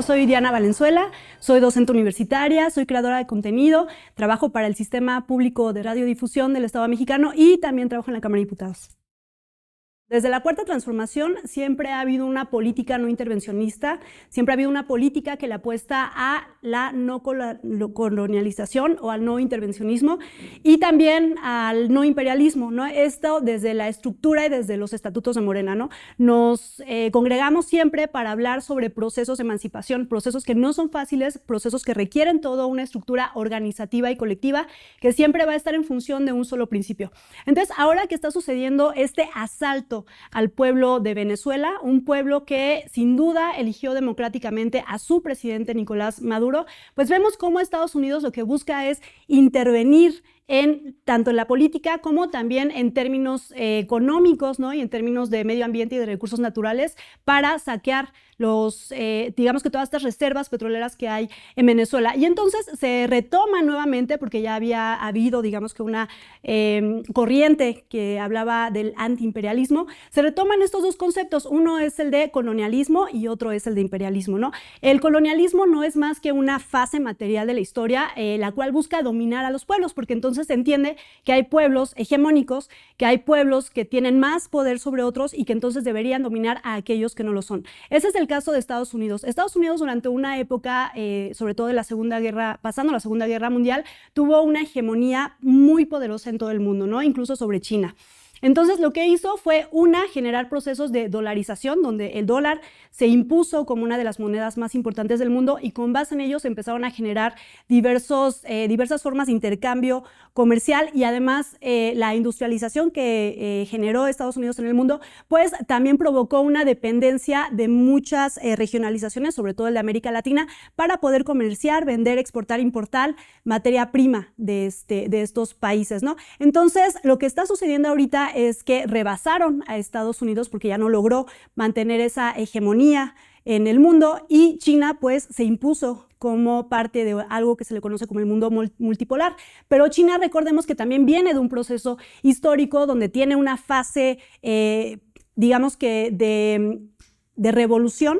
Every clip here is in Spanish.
soy Diana Valenzuela, soy docente universitaria, soy creadora de contenido, trabajo para el Sistema Público de Radiodifusión del Estado Mexicano y también trabajo en la Cámara de Diputados. Desde la Cuarta Transformación siempre ha habido una política no intervencionista, siempre ha habido una política que le apuesta a la no colonialización o al no intervencionismo y también al no imperialismo, ¿no? Esto desde la estructura y desde los estatutos de Morena, ¿no? Nos congregamos siempre para hablar sobre procesos de emancipación, procesos que no son fáciles, procesos que requieren toda una estructura organizativa y colectiva que siempre va a estar en función de un solo principio. Entonces, ahora que está sucediendo este asalto al pueblo de Venezuela, un pueblo que sin duda eligió democráticamente a su presidente Nicolás Maduro, pues vemos cómo Estados Unidos lo que busca es intervenir tanto en la política como también en términos económicos, ¿no? Y en términos de medio ambiente y de recursos naturales para saquear digamos que todas estas reservas petroleras que hay en Venezuela. Y entonces se retoma nuevamente, porque ya había habido, digamos que una corriente que hablaba del antiimperialismo, se retoman estos dos conceptos. Uno es el de colonialismo y otro es el de imperialismo, ¿no? El colonialismo no es más que una fase material de la historia, la cual busca dominar a los pueblos, porque entonces se entiende que hay pueblos hegemónicos, que hay pueblos que tienen más poder sobre otros y que entonces deberían dominar a aquellos que no lo son. Ese es el caso de Estados Unidos. Estados Unidos durante una época, sobre todo de la Segunda Guerra, pasando la Segunda Guerra Mundial, tuvo una hegemonía muy poderosa en todo el mundo, ¿no? Incluso sobre China. Entonces, lo que hizo fue, generar procesos de dolarización, donde el dólar se impuso como una de las monedas más importantes del mundo y con base en ellos empezaron a generar diversas formas de intercambio comercial y además la industrialización que generó Estados Unidos en el mundo, pues también provocó una dependencia de muchas regionalizaciones, sobre todo el de América Latina, para poder comerciar, vender, exportar, importar materia prima de estos países, ¿no? Entonces, lo que está sucediendo ahorita es que rebasaron a Estados Unidos porque ya no logró mantener esa hegemonía en el mundo y China pues se impuso como parte de algo que se le conoce como el mundo multipolar. Pero China, recordemos que también viene de un proceso histórico donde tiene una fase, digamos que de revolución,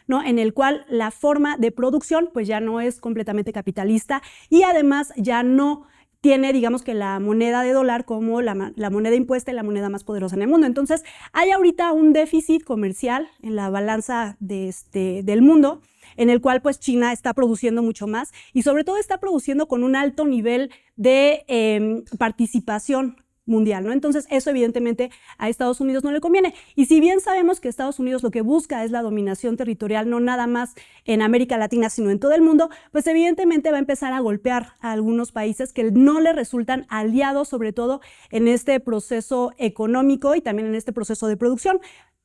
¿no? En el cual la forma de producción pues ya no es completamente capitalista y además ya no tiene, digamos que la moneda de dólar como la moneda impuesta y la moneda más poderosa en el mundo. Entonces, hay ahorita un déficit comercial en la balanza del mundo, en el cual pues China está produciendo mucho más y sobre todo está produciendo con un alto nivel de participación mundial, ¿no? Entonces, eso evidentemente a Estados Unidos no le conviene. Y si bien sabemos que Estados Unidos lo que busca es la dominación territorial, no nada más en América Latina, sino en todo el mundo, pues evidentemente va a empezar a golpear a algunos países que no le resultan aliados, sobre todo en este proceso económico y también en este proceso de producción.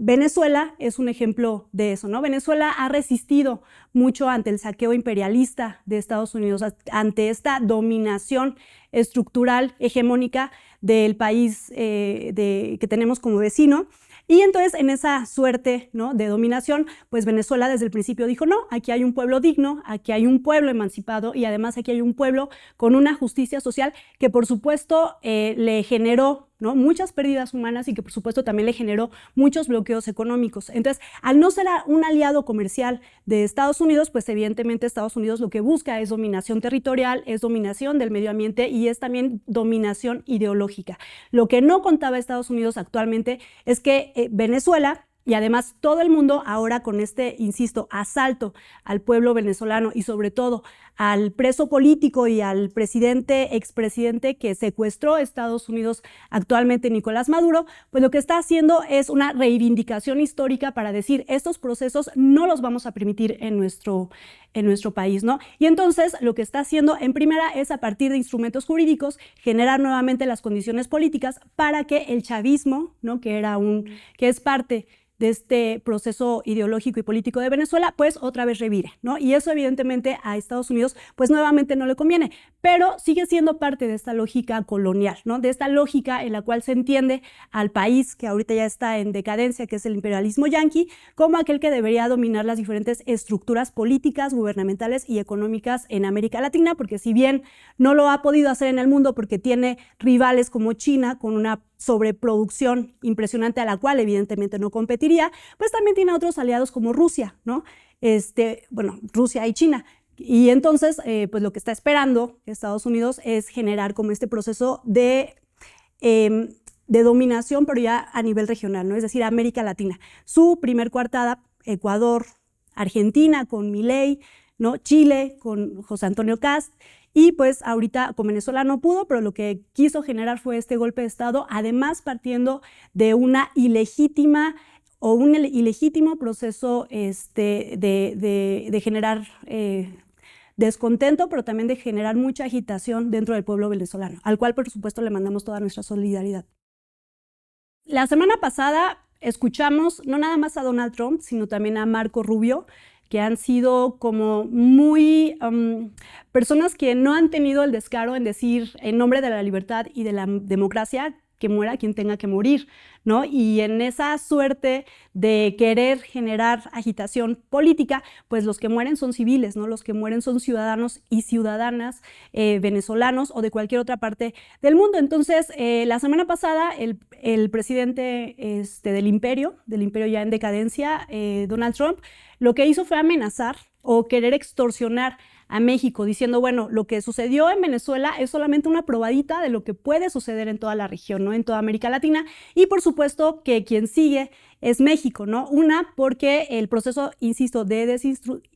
Venezuela es un ejemplo de eso, ¿no? Venezuela ha resistido mucho ante el saqueo imperialista de Estados Unidos, ante esta dominación estructural hegemónica del país que tenemos como vecino. Y entonces en esa suerte, ¿no?, de dominación, pues Venezuela desde el principio dijo, no, aquí hay un pueblo digno, aquí hay un pueblo emancipado y además aquí hay un pueblo con una justicia social que por supuesto le generó, ¿no?, muchas pérdidas humanas y que por supuesto también le generó muchos bloqueos económicos. Entonces, al no ser un aliado comercial de Estados Unidos, pues evidentemente Estados Unidos lo que busca es dominación territorial, es dominación del medio ambiente y es también dominación ideológica. Lo que no contaba Estados Unidos actualmente es que Venezuela y además todo el mundo ahora con este, insisto, asalto al pueblo venezolano y sobre todo al preso político y al expresidente que secuestró a Estados Unidos actualmente, Nicolás Maduro, pues lo que está haciendo es una reivindicación histórica para decir estos procesos no los vamos a permitir en nuestro país, ¿no? Y entonces lo que está haciendo en primera es a partir de instrumentos jurídicos generar nuevamente las condiciones políticas para que el chavismo, ¿no?, que es parte de este proceso ideológico y político de Venezuela, pues otra vez revire, ¿no? Y eso evidentemente a Estados Unidos pues nuevamente no le conviene, pero sigue siendo parte de esta lógica colonial, ¿no?, de esta lógica en la cual se entiende al país que ahorita ya está en decadencia, que es el imperialismo yanqui, como aquel que debería dominar las diferentes estructuras políticas, gubernamentales y económicas en América Latina, porque si bien no lo ha podido hacer en el mundo porque tiene rivales como China con una sobreproducción impresionante a la cual evidentemente no competiría, pues también tiene otros aliados como Rusia, ¿no?, Rusia y China. Y entonces, pues lo que está esperando Estados Unidos es generar como este proceso de dominación, pero ya a nivel regional, ¿no? Es decir, América Latina. Su primer coartada, Ecuador, Argentina con Milei, ¿no? Chile con José Antonio Kast, y pues ahorita con Venezuela no pudo, pero lo que quiso generar fue este golpe de Estado, además partiendo de una ilegítima o un ilegítimo proceso de generar descontento, pero también de generar mucha agitación dentro del pueblo venezolano, al cual por supuesto le mandamos toda nuestra solidaridad. La semana pasada escuchamos no nada más a Donald Trump, sino también a Marco Rubio, que han sido como muy personas que no han tenido el descaro en decir en nombre de la libertad y de la democracia que muera quien tenga que morir, ¿no? Y en esa suerte de querer generar agitación política, pues los que mueren son civiles, ¿no? Los que mueren son ciudadanos y ciudadanas venezolanos o de cualquier otra parte del mundo. Entonces, la semana pasada, el presidente del imperio ya en decadencia, Donald Trump, lo que hizo fue amenazar o querer extorsionar a México, diciendo, bueno, lo que sucedió en Venezuela es solamente una probadita de lo que puede suceder en toda la región, ¿no? En toda América Latina, y por supuesto que quien sigue es México, ¿no? Una, porque el proceso, insisto, de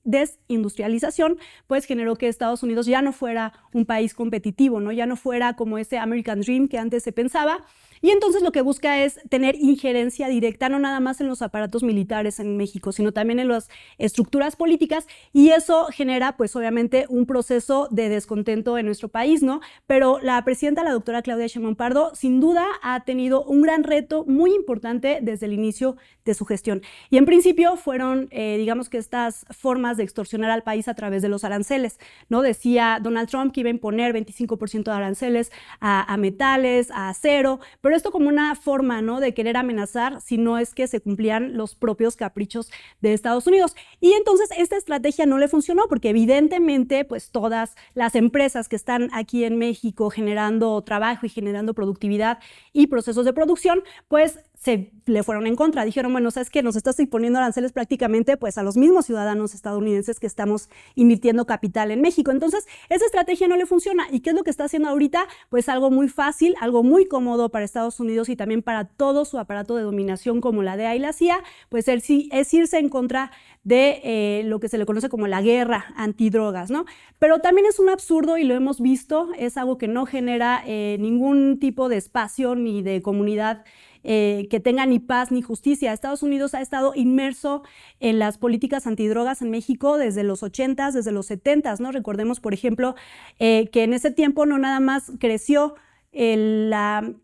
desindustrialización, pues generó que Estados Unidos ya no fuera un país competitivo, ¿no? Ya no fuera como ese American Dream que antes se pensaba. Y entonces lo que busca es tener injerencia directa, no nada más en los aparatos militares en México, sino también en las estructuras políticas, y eso genera, pues obviamente, un proceso de descontento en nuestro país, ¿no? Pero la presidenta, la doctora Claudia Sheinbaum Pardo, sin duda ha tenido un gran reto muy importante desde el inicio de su gestión. Y en principio fueron, digamos que estas formas de extorsionar al país a través de los aranceles, ¿no? Decía Donald Trump que iba a imponer 25% de aranceles a metales, a acero, pero esto como una forma, ¿no?, de querer amenazar si no es que se cumplían los propios caprichos de Estados Unidos. Y entonces esta estrategia no le funcionó porque evidentemente pues todas las empresas que están aquí en México generando trabajo y generando productividad y procesos de producción, pues se le fueron en contra. Dijeron, bueno, ¿sabes qué? Nos estás imponiendo aranceles prácticamente pues a los mismos ciudadanos estadounidenses que estamos invirtiendo capital en México. Entonces, esa estrategia no le funciona. ¿Y qué es lo que está haciendo ahorita? Pues algo muy fácil, algo muy cómodo para Estados Unidos y también para todo su aparato de dominación como la DEA y la CIA, pues es irse en contra de lo que se le conoce como la guerra antidrogas, ¿no? Pero también es un absurdo y lo hemos visto, es algo que no genera ningún tipo de espacio ni de comunidad que tenga ni paz ni justicia. Estados Unidos ha estado inmerso en las políticas antidrogas en México desde los 80s, desde los 70s, ¿no? Recordemos, por ejemplo, que en ese tiempo no nada más creció la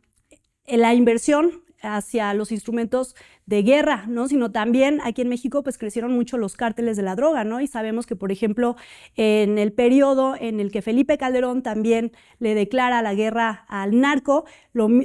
inversión hacia los instrumentos de guerra, ¿no?, sino también aquí en México pues crecieron mucho los cárteles de la droga, ¿no? Y sabemos que, por ejemplo, en el periodo en el que Felipe Calderón también le declara la guerra al narco,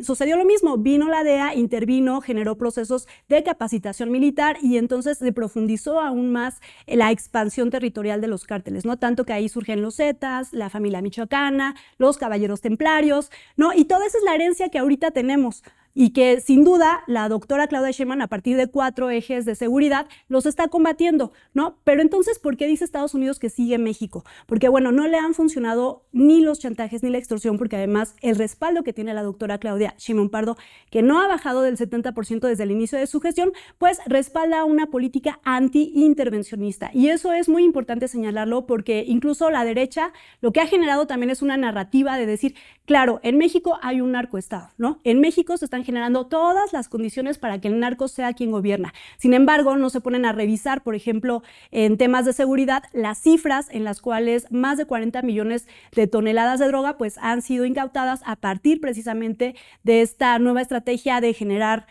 sucedió lo mismo. Vino la DEA, intervino, generó procesos de capacitación militar y entonces se profundizó aún más la expansión territorial de los cárteles, ¿no? Tanto que ahí surgen los Zetas, la familia michoacana, los caballeros templarios, ¿no? Y toda esa es la herencia que ahorita tenemos y que sin duda la doctora Claudia Sheinbaum a partir de 4 ejes de seguridad los está combatiendo, ¿no? Pero entonces, ¿por qué dice Estados Unidos que sigue México? Porque, bueno, no le han funcionado ni los chantajes ni la extorsión, porque además el respaldo que tiene la doctora Claudia Sheinbaum Pardo, que no ha bajado del 70% desde el inicio de su gestión, pues respalda una política anti-intervencionista. Y eso es muy importante señalarlo porque incluso la derecha lo que ha generado también es una narrativa de decir, claro, en México hay un narcoestado, ¿no? En México se están generando todas las condiciones para que el narco sea quien gobierna. Sin embargo, no se ponen a revisar, por ejemplo, en temas de seguridad, las cifras en las cuales más de 40 millones de toneladas de droga pues han sido incautadas a partir precisamente de esta nueva estrategia de generar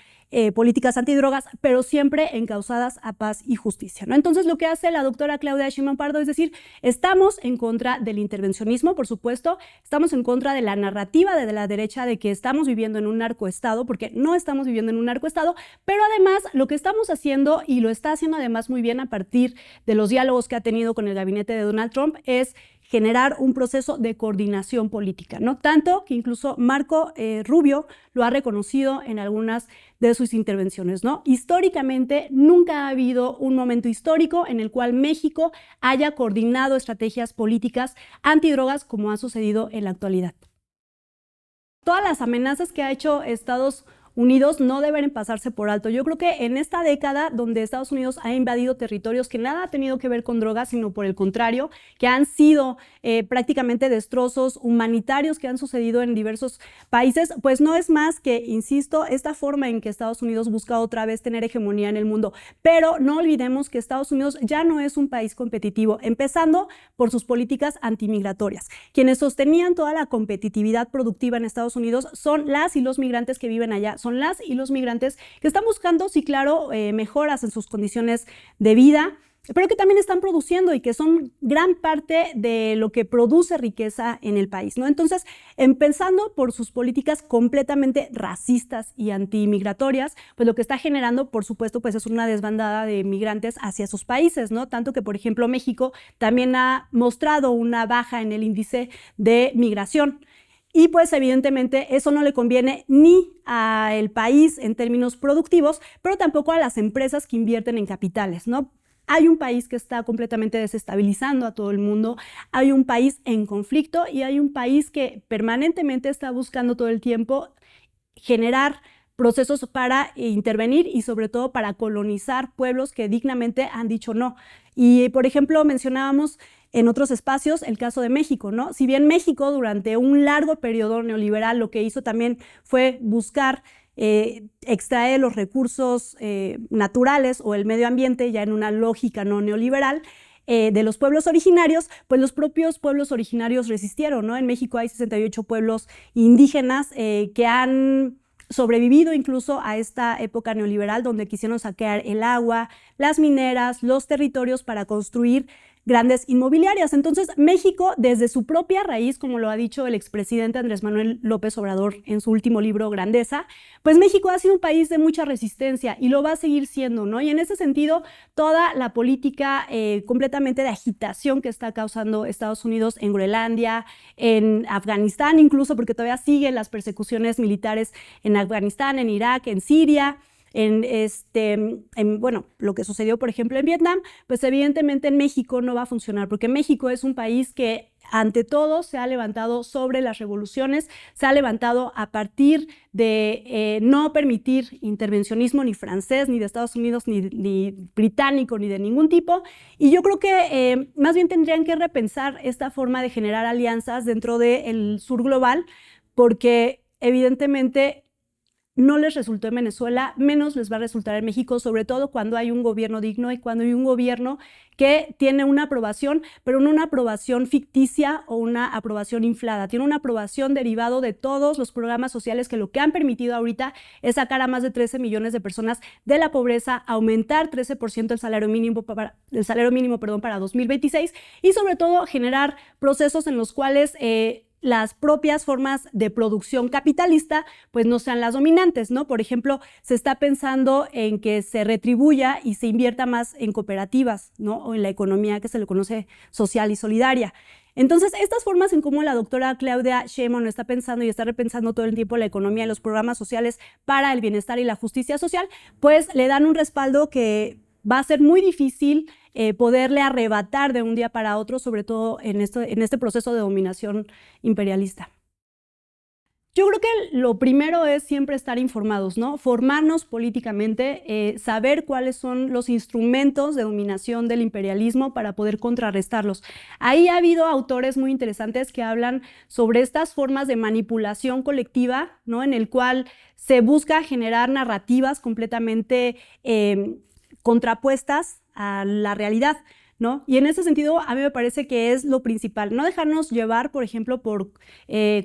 políticas antidrogas, pero siempre encausadas a paz y justicia, ¿no? Entonces, lo que hace la doctora Claudia Sheinbaum Pardo es decir, estamos en contra del intervencionismo, por supuesto, estamos en contra de la narrativa de la derecha de que estamos viviendo en un narcoestado, porque no estamos viviendo en un narcoestado, pero además lo que estamos haciendo, y lo está haciendo además muy bien a partir de los diálogos que ha tenido con el gabinete de Donald Trump, es generar un proceso de coordinación política, ¿no? Tanto que incluso Marco Rubio lo ha reconocido en algunas de sus intervenciones, ¿no? Históricamente, nunca ha habido un momento histórico en el cual México haya coordinado estrategias políticas antidrogas como ha sucedido en la actualidad. Todas las amenazas que ha hecho Estados Unidos no deben pasarse por alto. Yo creo que en esta década donde Estados Unidos ha invadido territorios que nada ha tenido que ver con drogas, sino por el contrario, que han sido prácticamente destrozos humanitarios que han sucedido en diversos países, pues no es más que, insisto, esta forma en que Estados Unidos busca otra vez tener hegemonía en el mundo. Pero no olvidemos que Estados Unidos ya no es un país competitivo, empezando por sus políticas antimigratorias. Quienes sostenían toda la competitividad productiva en Estados Unidos son las y los migrantes que viven allá, son las y los migrantes que están buscando, sí, claro, mejoras en sus condiciones de vida, pero que también están produciendo y que son gran parte de lo que produce riqueza en el país, ¿no? Entonces, empezando por sus políticas completamente racistas y antimigratorias, pues lo que está generando, por supuesto, pues es una desbandada de migrantes hacia sus países, ¿no? Tanto que, por ejemplo, México también ha mostrado una baja en el índice de migración. Y pues evidentemente eso no le conviene ni al país en términos productivos, pero tampoco a las empresas que invierten en capitales, ¿no? Hay un país que está completamente desestabilizando a todo el mundo, hay un país en conflicto y hay un país que permanentemente está buscando todo el tiempo generar procesos para intervenir y sobre todo para colonizar pueblos que dignamente han dicho no. Y por ejemplo mencionábamos en otros espacios el caso de México, ¿no? Si bien México durante un largo periodo neoliberal lo que hizo también fue buscar extraer los recursos naturales o el medio ambiente ya en una lógica no neoliberal, de los pueblos originarios, pues los propios pueblos originarios resistieron, ¿no? En México hay 68 pueblos indígenas que han sobrevivido incluso a esta época neoliberal donde quisieron saquear el agua, las mineras, los territorios para construir grandes inmobiliarias. Entonces, México, desde su propia raíz, como lo ha dicho el expresidente Andrés Manuel López Obrador en su último libro, Grandeza, pues México ha sido un país de mucha resistencia y lo va a seguir siendo, ¿no? Y en ese sentido, toda la política completamente de agitación que está causando Estados Unidos en Groenlandia, en Afganistán incluso, porque todavía siguen las persecuciones militares en Afganistán, en Irak, en Siria, bueno, lo que sucedió, por ejemplo, en Vietnam, pues evidentemente en México no va a funcionar, porque México es un país que ante todo se ha levantado sobre las revoluciones, se ha levantado a partir de no permitir intervencionismo ni francés, ni de Estados Unidos, ni británico, ni de ningún tipo, y yo creo que más bien tendrían que repensar esta forma de generar alianzas dentro del sur global, porque evidentemente no les resultó en Venezuela, menos les va a resultar en México, sobre todo cuando hay un gobierno digno y cuando hay un gobierno que tiene una aprobación, pero no una aprobación ficticia o una aprobación inflada, tiene una aprobación derivado de todos los programas sociales que lo que han permitido ahorita es sacar a más de 13 millones de personas de la pobreza, aumentar 13% el salario mínimo para 2026 y sobre todo generar procesos en los cuales las propias formas de producción capitalista pues no sean las dominantes, ¿no? Por ejemplo, se está pensando en que se retribuya y se invierta más en cooperativas, ¿no? O en la economía que se le conoce social y solidaria. Entonces, estas formas en cómo la doctora Claudia Sheinbaum está pensando y está repensando todo el tiempo la economía y los programas sociales para el bienestar y la justicia social, pues le dan un respaldo que va a ser muy difícil poderle arrebatar de un día para otro, sobre todo en este proceso de dominación imperialista. Yo creo que lo primero es siempre estar informados, ¿no? Formarnos políticamente, saber cuáles son los instrumentos de dominación del imperialismo para poder contrarrestarlos. Ahí ha habido autores muy interesantes que hablan sobre estas formas de manipulación colectiva, ¿no? En el cual se busca generar narrativas completamente contrapuestas a la realidad, ¿no? Y en ese sentido, a mí me parece que es lo principal, no dejarnos llevar, por ejemplo, por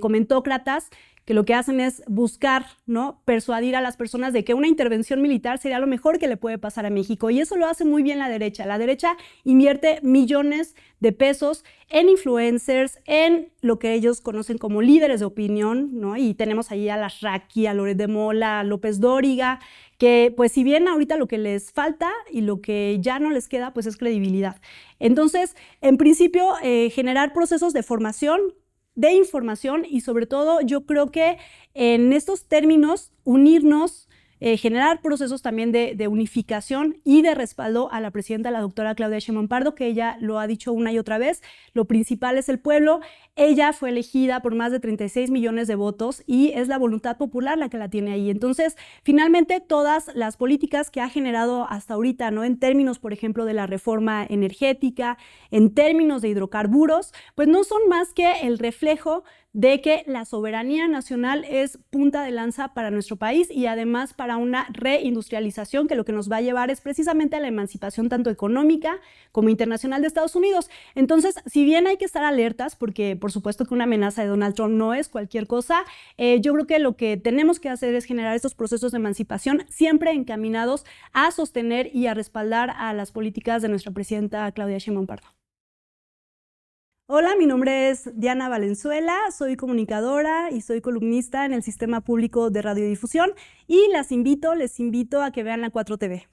comentócratas que lo que hacen es buscar, ¿no?, persuadir a las personas de que una intervención militar sería lo mejor que le puede pasar a México. Y eso lo hace muy bien la derecha. La derecha invierte millones de pesos en influencers, en lo que ellos conocen como líderes de opinión, ¿no? Y tenemos ahí a la Raki, a Loret de Mola, a López Dóriga, que pues si bien ahorita lo que les falta y lo que ya no les queda pues es credibilidad. Entonces, en principio, generar procesos de formación, de información y sobre todo yo creo que en estos términos unirnos, generar procesos también de unificación y de respaldo a la presidenta, la doctora Claudia Sheinbaum Pardo, que ella lo ha dicho una y otra vez, lo principal es el pueblo. Ella fue elegida por más de 36 millones de votos y es la voluntad popular la que la tiene ahí. Entonces, finalmente, todas las políticas que ha generado hasta ahorita, ¿no?, en términos, por ejemplo, de la reforma energética, en términos de hidrocarburos, pues no son más que el reflejo de que la soberanía nacional es punta de lanza para nuestro país y además para una reindustrialización que lo que nos va a llevar es precisamente a la emancipación tanto económica como internacional de Estados Unidos. Entonces, si bien hay que estar alertas, porque por supuesto que una amenaza de Donald Trump no es cualquier cosa, yo creo que lo que tenemos que hacer es generar estos procesos de emancipación siempre encaminados a sostener y a respaldar a las políticas de nuestra presidenta Claudia Sheinbaum Pardo. Hola, mi nombre es Diana Valenzuela, soy comunicadora y soy columnista en el Sistema Público de Radiodifusión y les invito a que vean la 4TV.